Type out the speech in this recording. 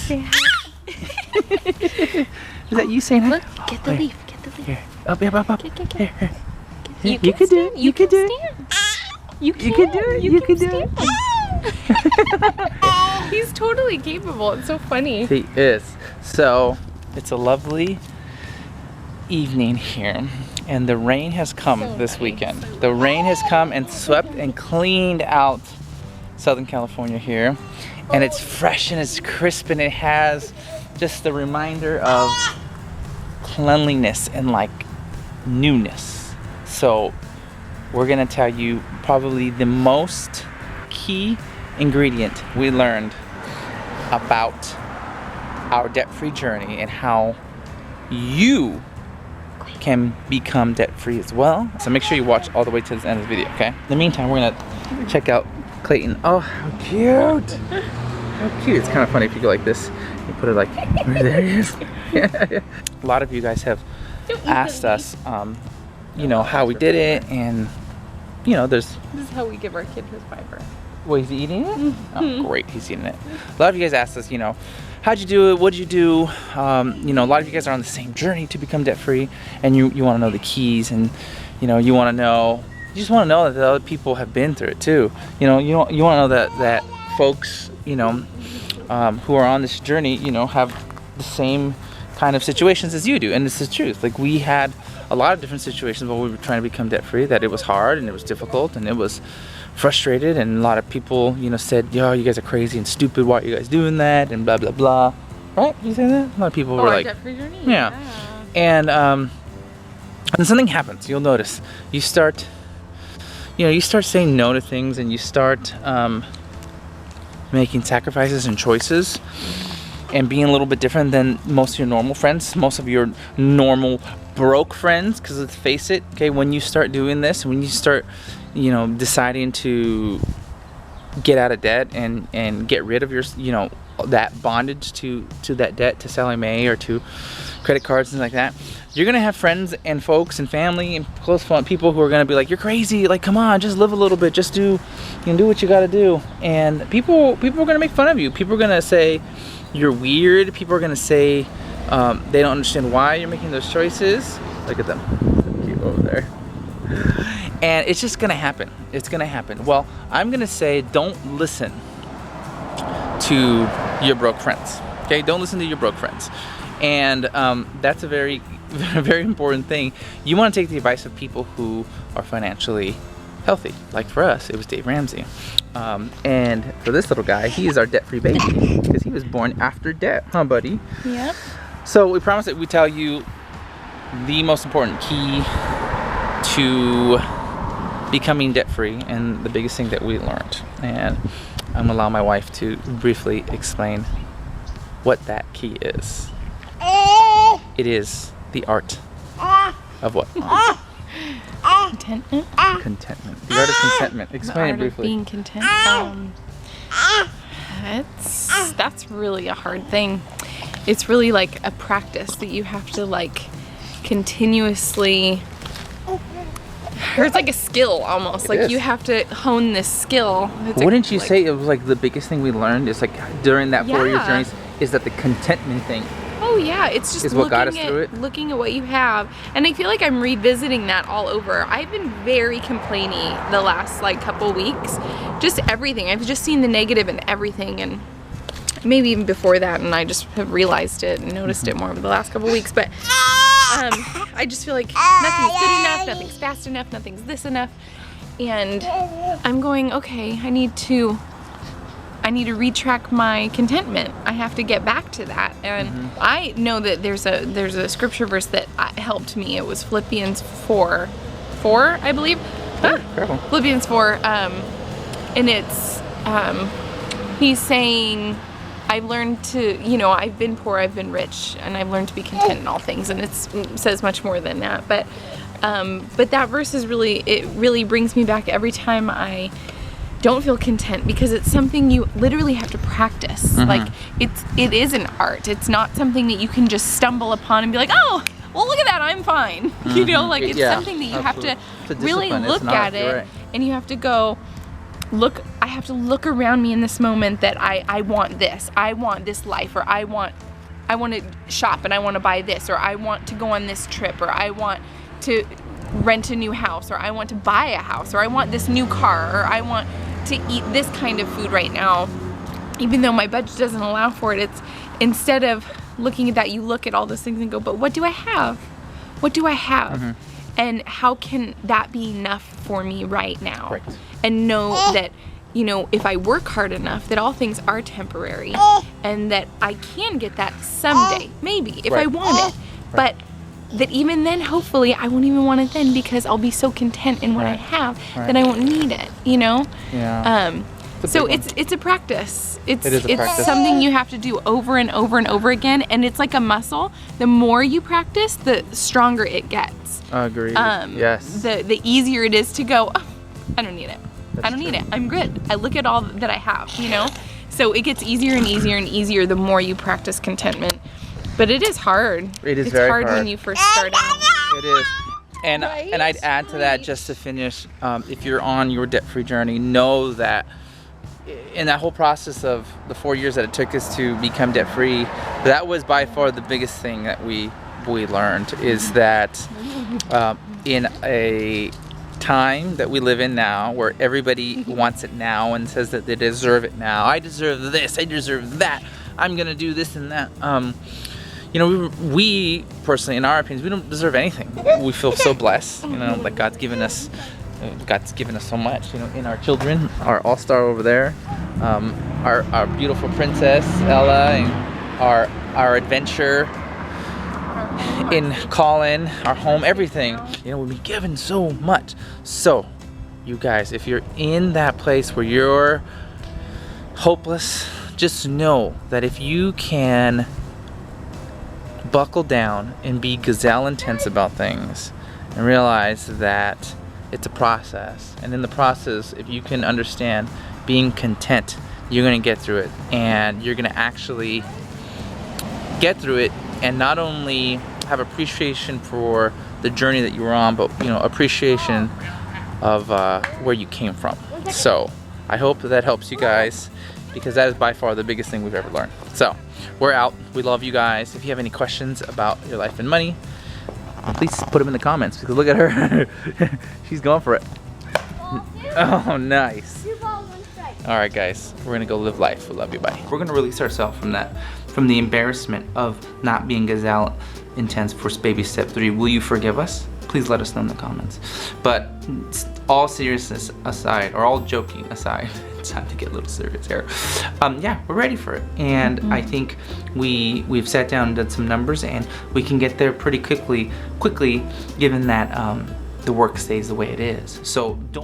Say hi. Is that you saying hi? Look, get the leaf. Get the leaf. Here. Up. Get. Here. You You could do it. You could do it. You could do it. You could do it. He's totally capable. It's so funny. He is. So it's a lovely evening here, and the rain has come this weekend. The rain has come and swept and cleaned out Southern California here, and it's fresh and it's crisp, and it has just the reminder of cleanliness and like newness. So we're gonna tell you probably the most key ingredient we learned about our debt-free journey and how you can become debt-free as well. So make sure you watch all the way to the end of the video, okay? In the meantime, we're gonna check out Clayton. Oh, how cute! How cute. It's kind of funny if you go like this. You put it like, there he is. A lot of you guys have asked us, you know, how we did it, and you know, this is how we give our kid his fiber. Well, he's eating it? Oh, great, he's eating it. A lot of you guys asked us, you know, how'd you do it? What'd you do? You know, a lot of you guys are on the same journey to become debt-free, and you want to know the keys, and you know, you want to know, you just want to know that the other people have been through it too. You know, you want to know that folks, you know, who are on this journey, you know, have the same kind of situations as you do, and this is the truth. Like, we had a lot of different situations while we were trying to become debt-free, that it was hard and it was difficult and it was frustrated, and a lot of people, you know, said, yo, you guys are crazy and stupid, why are you guys doing that, and blah blah blah, right? Did you say that? A lot of people were like, debt-free journey? Yeah. And something happens. You'll notice you start, you know, you start saying no to things, and you start making sacrifices and choices and being a little bit different than most of your normal friends, most of your normal broke friends, because let's face it, okay, when you start doing this, when you start, you know, deciding to get out of debt and get rid of your, you know, that bondage to that debt, to Sally Mae or to credit cards and things like that, you're gonna have friends and folks and family and close people who are gonna be like, you're crazy, like, come on, just live a little bit, just do, you know, do what you gotta do. And people are gonna make fun of you. People are gonna say you're weird. People are gonna say they don't understand why you're making those choices. Look at them, cute over there. And it's just gonna happen. It's gonna happen. Well, I'm gonna say, don't listen to your broke friends. Okay, don't listen to your broke friends. And that's a very, very important thing. You want to take the advice of people who are financially healthy. Like for us, it was Dave Ramsey. And for this little guy, he is our debt-free baby because he was born after debt, huh, buddy? Yep. So we promise that we tell you the most important key to becoming debt-free and the biggest thing that we learned. And I'm gonna allow my wife to briefly explain what that key is. It is the art of what? Contentment. Contentment. The art of contentment. Explain it briefly. Of being content. That's really a hard thing. It's really like a practice that you have to like continuously. Or it's like a skill almost. Like you have to hone this skill. Wouldn't you say it was like the biggest thing we learned is like during that 4 year journey is that the contentment thing? Oh yeah, it's just what got us through it. Looking at what you have, and I feel like I'm revisiting that all over. I've been very complainy the last like couple weeks, just everything. I've just seen the negative in everything, and maybe even before that, and I just have realized it and noticed it more over the last couple weeks. But I just feel like nothing's good enough, nothing's fast enough, nothing's this enough, and I'm going, okay, I need to retrack my contentment. I have to get back to that. And I know that there's a scripture verse that helped me. It was Philippians 4, I believe. Philippians 4, and it's he's saying, I've learned to, you know, I've been poor, I've been rich, and I've learned to be content in all things. And it says much more than that. But that verse is really brings me back every time I don't feel content, because it's something you literally have to practice. Like it is an art. It's not something that you can just stumble upon and be like, oh, well, look at that, I'm fine. You know, like it's something that you have to really look at it, and you have to go, I have to look around me in this moment that I want this. I want this life, or I want to shop and I want to buy this, or I want to go on this trip, or I want to rent a new house, or I want to buy a house, or I want this new car, or I want to eat this kind of food right now. Even though my budget doesn't allow for it, it's instead of looking at that, you look at all those things and go, but what do I have? What do I have? And how can that be enough for me right now? Right. And know that, you know, if I work hard enough, that all things are temporary, and that I can get that someday, maybe, if I want it. But that even then, hopefully, I won't even want it then, because I'll be so content in what I have that I won't need it, you know? Yeah. So it's a practice. It's practice. something you have to do over and over and over again, and it's like a muscle. The more you practice, the stronger it gets. Agreed. Yes. The easier it is to go, oh, I don't need it. That's I don't need true. it. I'm good. I look at all that I have, you know? So it gets easier and easier and easier the more you practice contentment. But it is hard. It's very hard when you first start out. It is. And Right? and I'd add to that, just to finish, if you're on your debt-free journey, know that in that whole process of the 4 years that it took us to become debt-free, that was by far the biggest thing that we learned, is that in a time that we live in now, where everybody wants it now and says that they deserve it now. I deserve this, I deserve that, I'm gonna do this and that. You know, we personally, in our opinions, we don't deserve anything. We feel so blessed, you know, that God's given us so much, you know, in our children, our all-star over there, our beautiful princess Ella, and our adventure in Colin, our home, everything. You know, we've been given so much. So, you guys, if you're in that place where you're hopeless, just know that if you can buckle down and be gazelle intense about things and realize that it's a process, and in the process, if you can understand being content, you're going to get through it, and you're going to actually get through it and not only have appreciation for the journey that you were on, but, you know, appreciation of where you came from. So I hope that helps you guys, because that is by far the biggest thing we've ever learned. So we're out. We love you guys. If you have any questions about your life and money, please put them in the comments, because look at her. She's going for it. Oh, nice. All right, guys, we're gonna go live life. We love you. Bye. We're gonna release ourselves from the embarrassment of not being gazelle intense for baby step 3. Will you forgive us? Please let us know in the comments. But all seriousness aside, or all joking aside, it's time to get a little serious here. Yeah, we're ready for it, and I think we've sat down and done some numbers, and we can get there pretty quickly, given that the work stays the way it is. So don't